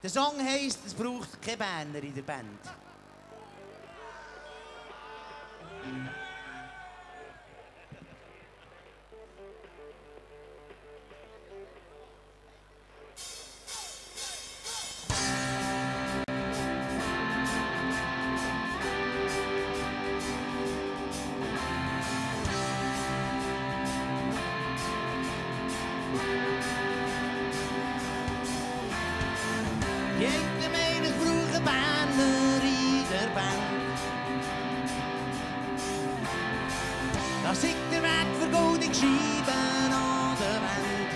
Der Song heisst, es braucht keine Berner in der Band. Jede menig vroege Berner in der Band. Da zit der Weg für gouden Scheiben an der Wand.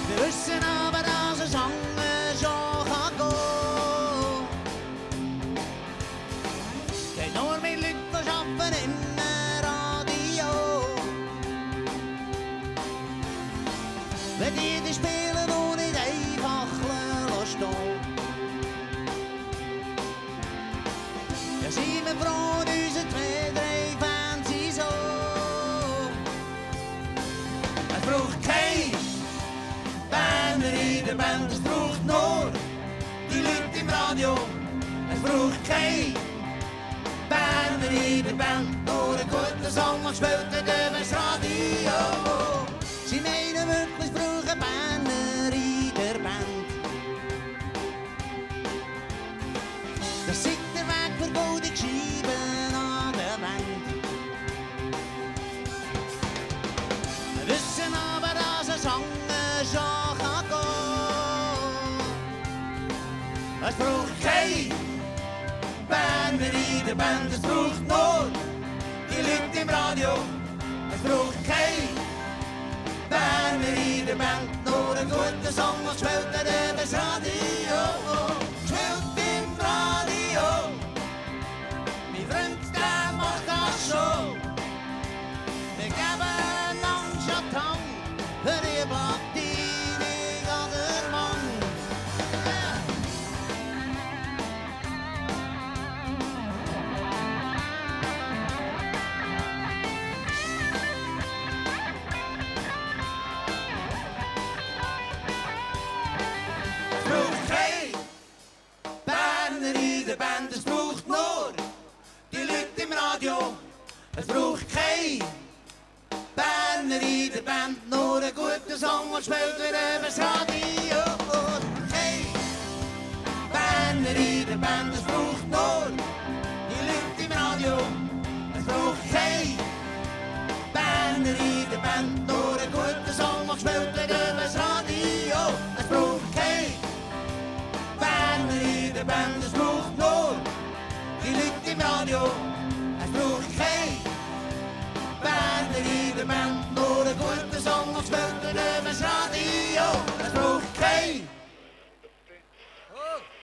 Wir wissen aber, dass ein Sanger schon kann gehen. Geht nur mit Leuten, die arbeiten im Radio. Wenn die spielen und nicht einfach stehen. Ja, sind wir froh, unsere 2, 3 Fans sind so. Es braucht kein Berner in der Band, es braucht nur die Leute im Radio. Es braucht kein Berner in der Band, nur einen guten Song und spielt über das Radio. Sie meinen wirklich, es braucht einen Berner in der Band. Das ist der Weg für gouden Scheiben an der Wand. Wir wissen aber, dass ein Sanger schon kann gehen. Es braucht kein Berner in der Band, es braucht nur die Leute im Radio. Es braucht kein Berner in der Band, nur einen guten Song und spielt über das Radio. Spielt im Radio, mein Freund, der macht das schon. Wir geben uns schon Tang für die Platine oder Mann. Es braucht kein Berner in der Band, es braucht nur die Leute im Radio. Es braucht kein Berner in der Band, nur einen guten Song und spielt über das Radio. Kein Berner in der Band, es braucht nur die Leute im Radio. Es braucht kein Berner in der Band, nur einen guten Song und spielt über das Radio. Es braucht kein Berner in der Band.